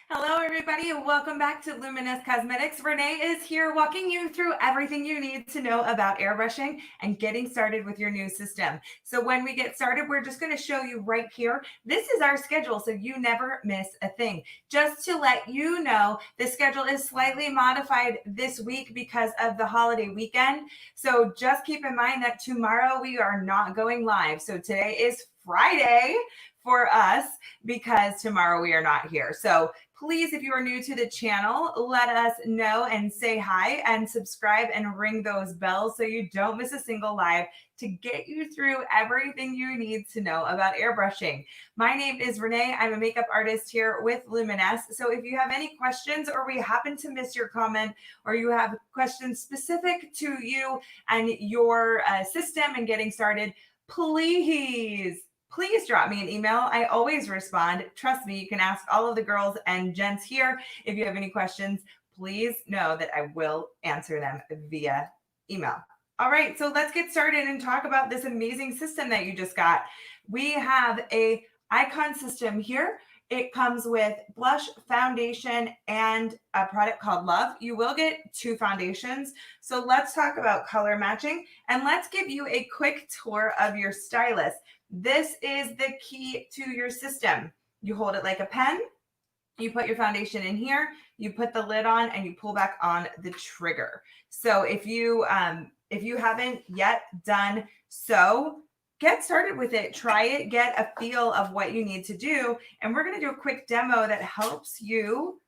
Hello, everybody, and welcome back to Luminous Cosmetics. Renee is here walking you through everything you need to know about airbrushing and getting started with your new system. So when we get started, we're just going to show you right here. This is our schedule, so you never miss a thing. Just to let you know, the schedule is slightly modified this week because of the holiday weekend. So just keep in mind that tomorrow we are not going live. So today is Friday for us because tomorrow we are not here. So please, if you are new to the channel, let us know and say hi and subscribe and ring those bells so you don't miss a single live to get you through everything you need to know about airbrushing. My name is Renee. I'm a makeup artist here with Luminous. So if you have any questions or we happen to miss your comment or you have questions specific to you and your system and getting started, please drop me an email. I always respond. Trust me, you can ask all of the girls and gents here. If you have any questions, please know that I will answer them via email. All right, so let's get started and talk about this amazing system that you just got. We have a icon system here. It comes with blush, foundation, and a product called Love. You will get 2 foundations. So let's talk about color matching and let's give you a quick tour of your stylus. This is the key to your system. You hold it like a pen. You put your foundation in here, you put the lid on, and you pull back on the trigger. So if you haven't yet done so, get started with it. Try it, get a feel of what you need to do. And we're going to do a quick demo that helps you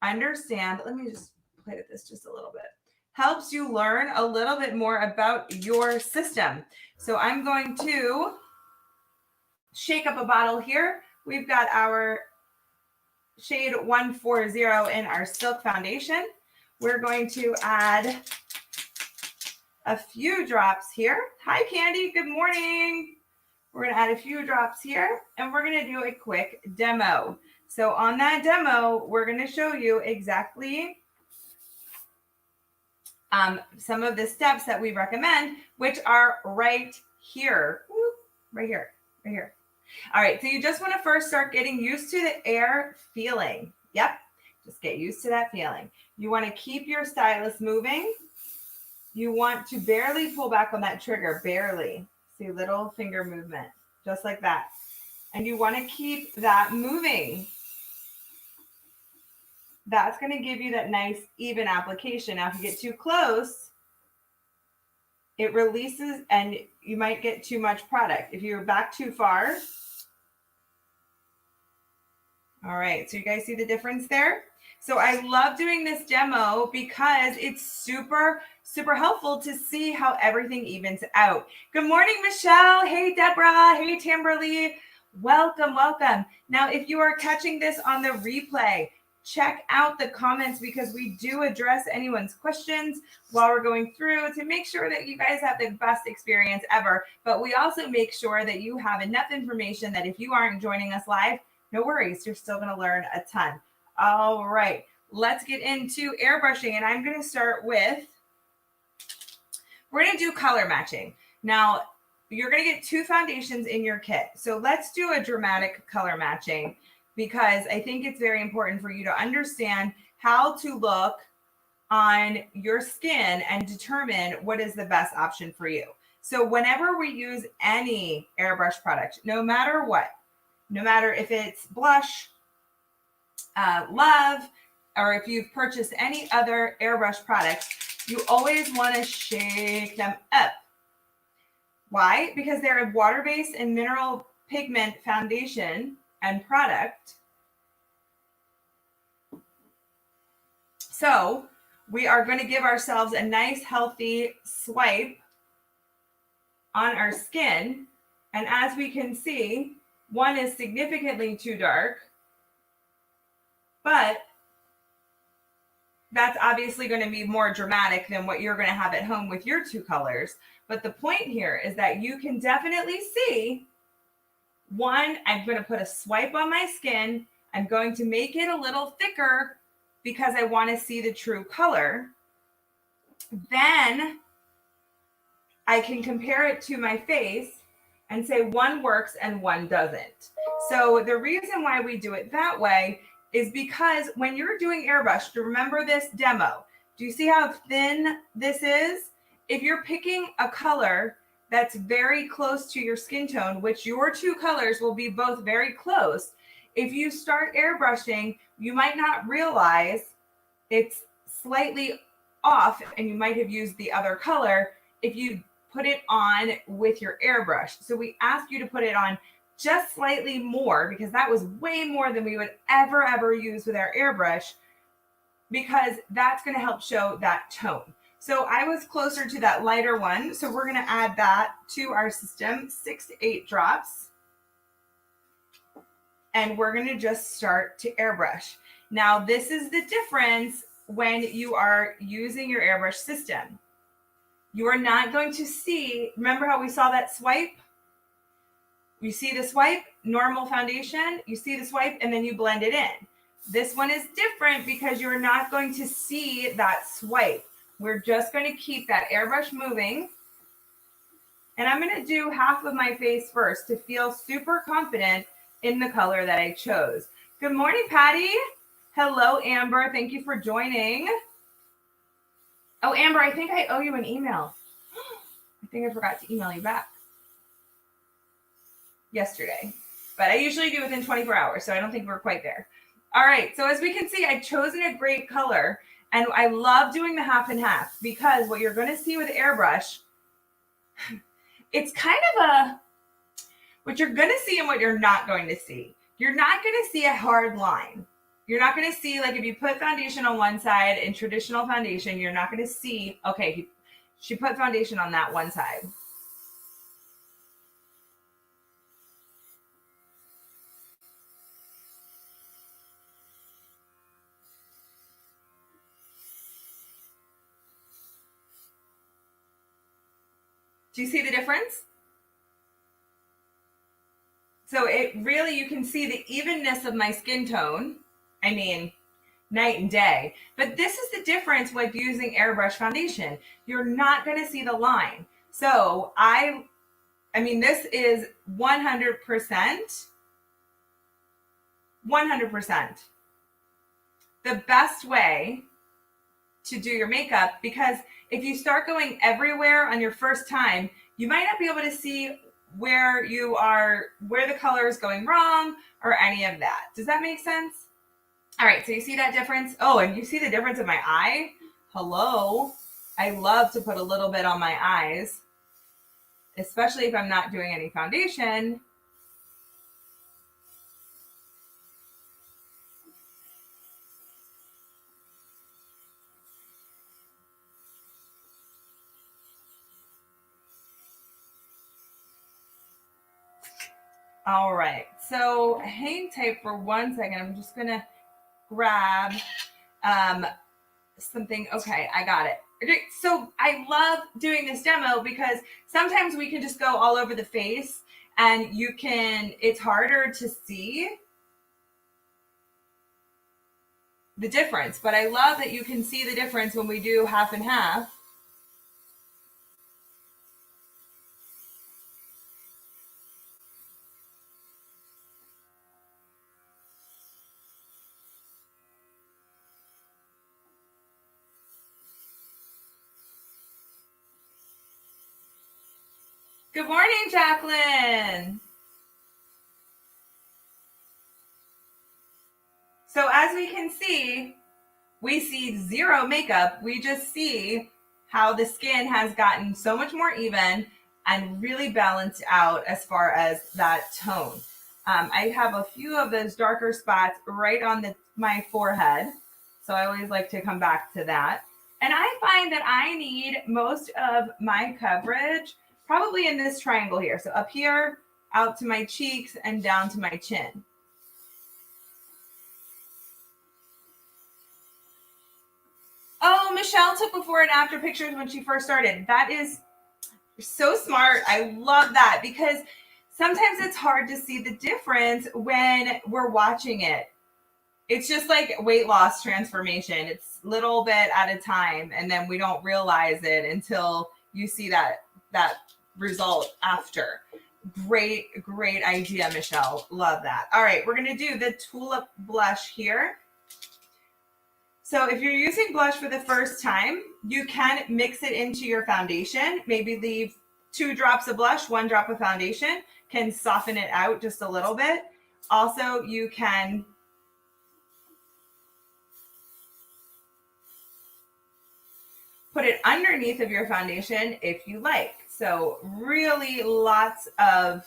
understand. Let me just play with this just a little bit. Helps you learn a little bit more about your system. So I'm going to shake up a bottle here. We've got our shade 140 in our Silk Foundation. We're going to add a few drops here. Hi, Candy. Good morning. We're going to add a few drops here, and we're going to do a quick demo. So on that demo, we're going to show you exactly some of the steps that we recommend, which are right here. Right here. All right, so you just want to first start getting used to the air feeling. Yep, just get used to that feeling. You want to keep your stylus moving. You want to barely pull back on that trigger, barely. See, little finger movement, just like that. And you want to keep that moving. That's going to give you that nice, even application. Now, if you get too close, it releases and you might get too much product. If you're back too far. All right, so you guys see the difference there? So I love doing this demo because it's super, super helpful to see how everything evens out. Good morning, Michelle. Hey, Deborah. Hey, Tamberly. Welcome, welcome. Now, if you are catching this on the replay, check out the comments because we do address anyone's questions while we're going through to make sure that you guys have the best experience ever. But we also make sure that you have enough information that if you aren't joining us live, no worries, you're still going to learn a ton. All right, let's get into airbrushing. And I'm going to start with, we're going to do color matching. Now, you're going to get 2 foundations in your kit. So let's do a dramatic color matching because I think it's very important for you to understand how to look on your skin and determine what is the best option for you. So whenever we use any airbrush product, no matter what, no matter if it's blush, Love, or if you've purchased any other airbrush products, you always want to shake them up. Why? Because they're a water-based and mineral pigment foundation and product. So we are going to give ourselves a nice, healthy swipe on our skin. And as we can see, one is significantly too dark, but that's obviously going to be more dramatic than what you're going to have at home with your 2 colors. But the point here is that you can definitely see one, I'm going to put a swipe on my skin. I'm going to make it a little thicker because I want to see the true color. Then I can compare it to my face and say one works and one doesn't. So the reason why we do it that way is because when you're doing airbrush, to remember this demo, do you see how thin this is? If you're picking a color that's very close to your skin tone, which your two colors will be both very close, if you start airbrushing, you might not realize it's slightly off and you might have used the other color if you put it on with your airbrush. So we ask you to put it on just slightly more, because that was way more than we would ever use with our airbrush, because that's going to help show that tone. So I was closer to that lighter one. So we're going to add that to our system, 6 to 8 drops. And we're going to just start to airbrush. Now, this is the difference when you are using your airbrush system. You are not going to see, remember how we saw that swipe? You see the swipe, normal foundation, you see the swipe, and then you blend it in. This one is different because you're not going to see that swipe. We're just going to keep that airbrush moving. And I'm going to do half of my face first to feel super confident in the color that I chose. Good morning, Patty. Hello, Amber. Thank you for joining. Oh, Amber, I think I owe you an email. I think I forgot to email you back yesterday, but I usually do within 24 hours, so I don't think we're quite there. All right, so as we can see, I've chosen a great color, and I love doing the half and half, because what you're going to see with airbrush, it's kind of what you're going to see and what you're not going to see. You're not going to see a hard line. You're not going to see, like if you put foundation on one side in traditional foundation, you're not going to see, okay, she put foundation on that one side. Do you see the difference? So it really, you can see the evenness of my skin tone. I mean, night and day. But this is the difference with using airbrush foundation. You're not going to see the line. So I mean, this is 100%, 100% the best way to do your makeup, because if you start going everywhere on your first time, you might not be able to see where you are, where the color is going wrong or any of that. Does that make sense? All right, so you see that difference? Oh, and you see the difference in my eye? Hello. I love to put a little bit on my eyes, especially if I'm not doing any foundation. All right, so hang tight for 1 second. I'm just gonna grab something. Okay, I got it. Okay, so I love doing this demo because sometimes we can just go all over the face and it's harder to see the difference, but I love that you can see the difference when we do half and half. Good morning, Jacqueline. So as we can see, we see zero makeup. We just see how the skin has gotten so much more even and really balanced out as far as that tone. I have a few of those darker spots right on my forehead. So I always like to come back to that. And I find that I need most of my coverage probably in this triangle here. So up here, out to my cheeks, and down to my chin. Oh, Michelle took before and after pictures when she first started. That is so smart. I love that, because sometimes it's hard to see the difference when we're watching it. It's just like weight loss transformation. It's little bit at a time, and then we don't realize it until you see that result after. Great idea, Michelle. Love that. All right, we're going to do the Tulip blush here. So if you're using blush for the first time, you can mix it into your foundation. Maybe leave 2 drops of blush, 1 drop of foundation, can soften it out just a little bit. Also, you can put it underneath of your foundation if you like. So really lots of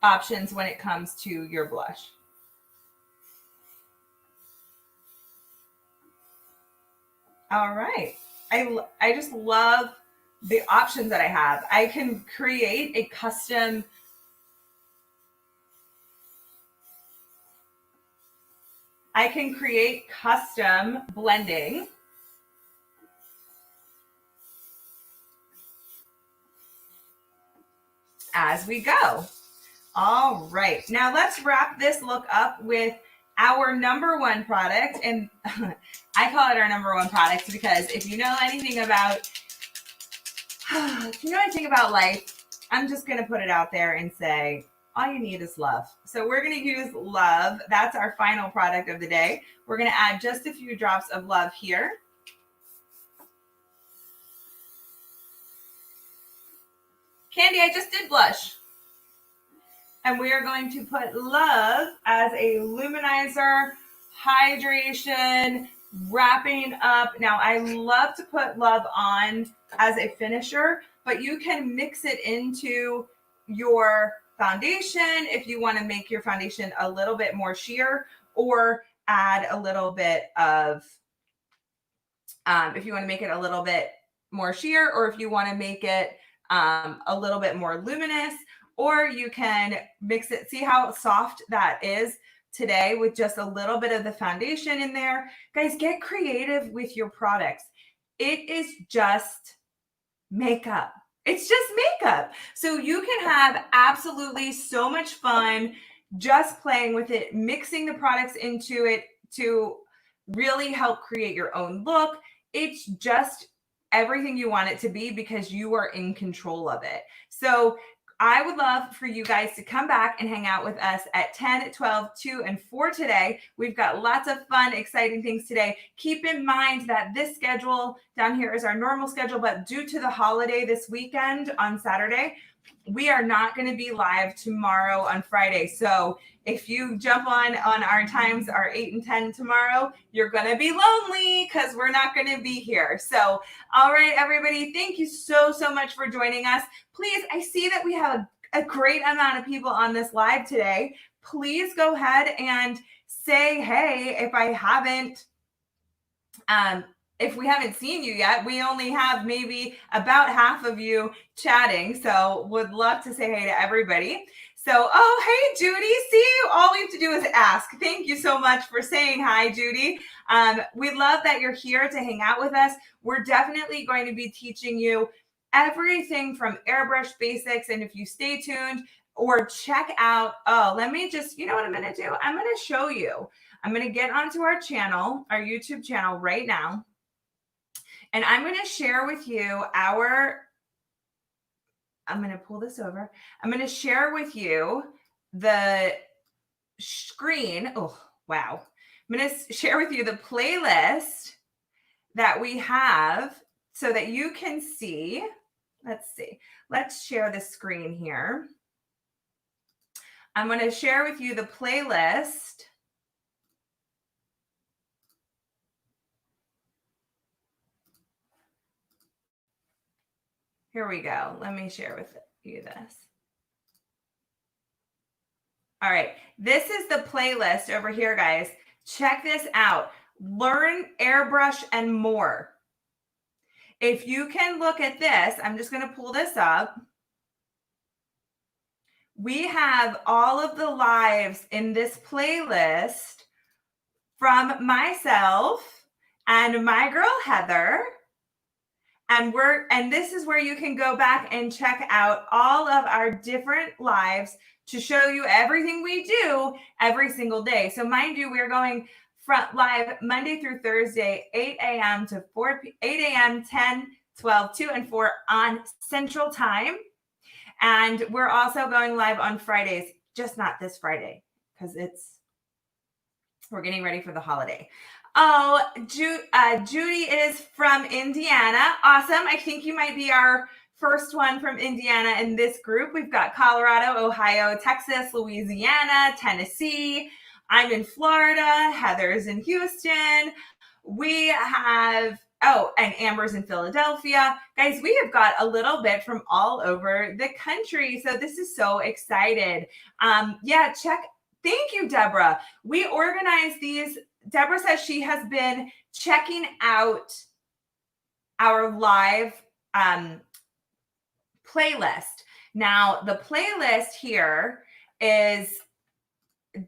options when it comes to your blush. All right. I just love the options that I have. I can create a custom blending as we go. All right, now let's wrap this look up with our number 1 product. And I call it our number 1 product because if you know anything about life, I'm just going to put it out there and say, all you need is love. So we're going to use love. That's our final product of the day. We're going to add just a few drops of love here. Candy, I just did blush. And we are going to put love as a luminizer, hydration, wrapping up. Now, I love to put love on as a finisher, but you can mix it into your foundation if you want to make your foundation a little bit more sheer, or add a little bit of, if you want to make it a little bit more sheer, or if you want to make it a little bit more luminous, or you can mix it. See how soft that is today with just a little bit of the foundation in there. Guys, get creative with your products. It is just makeup. It's just makeup. So you can have absolutely so much fun just playing with it, mixing the products into it to really help create your own look. It's just everything you want it to be because you are in control of it. So I would love for you guys to come back and hang out with us at 10, 12, 2, and 4 today. We've got lots of fun, exciting things today. Keep in mind that this schedule down here is our normal schedule, but due to the holiday this weekend on Saturday, we are not going to be live tomorrow on Friday. So if you jump on our times, our 8 and 10 tomorrow, you're going to be lonely because we're not going to be here. So, all right, everybody, thank you so much for joining us. Please, I see that we have a great amount of people on this live today. Please go ahead and say, hey, if we haven't seen you yet. We only have maybe about half of you chatting. So would love to say hey to everybody. So, oh, hey, Judy, see you. All we have to do is ask. Thank you so much for saying hi, Judy. We love that you're here to hang out with us. We're definitely going to be teaching you everything from airbrush basics. And if you stay tuned or check out, let me just, you know what I'm going to do? I'm going to show you. I'm going to get onto our channel, our YouTube channel right now. And I'm going to share with you I'm going to pull this over. I'm going to share with you the screen. Oh, wow. I'm going to share with you the playlist that we have so that you can see. Let's see. Let's share the screen here. I'm going to share with you the playlist. Here we go. Let me share with you this. All right. This is the playlist over here, guys. Check this out. Learn airbrush and more. If you can look at this, I'm just going to pull this up. We have all of the lives in this playlist from myself and my girl, Heather. And this is where you can go back and check out all of our different lives to show you everything we do every single day. So mind you, we're going live Monday through Thursday, 8 a.m. to 8 a.m., 10, 12, 2, and 4 on Central Time. And we're also going live on Fridays, just not this Friday because we're getting ready for the holiday. Oh, Judy is from Indiana. Awesome. I think you might be our first one from Indiana in this group. We've got Colorado, Ohio, Texas, Louisiana, Tennessee. I'm in Florida. Heather's in Houston. We have, and Amber's in Philadelphia. Guys, we have got a little bit from all over the country. So this is so excited. Thank you, Deborah. We organize these. Deborah says she has been checking out our live playlist. Now, the playlist here is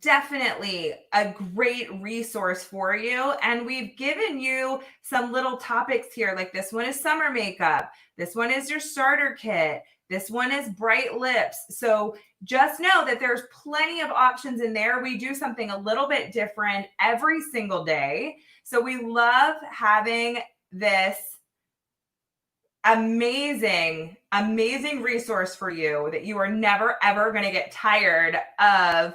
definitely a great resource for you. And we've given you some little topics here, like this one is summer makeup. This one is your starter kit. This one is bright lips. So just know that there's plenty of options in there. We do something a little bit different every single day. So we love having this amazing resource for you that you are never, ever going to get tired of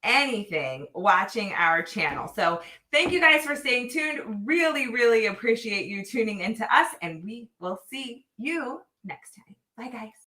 anything watching our channel. So thank you guys for staying tuned. Really, really appreciate you tuning into us, and we will see you next time. Bye, guys.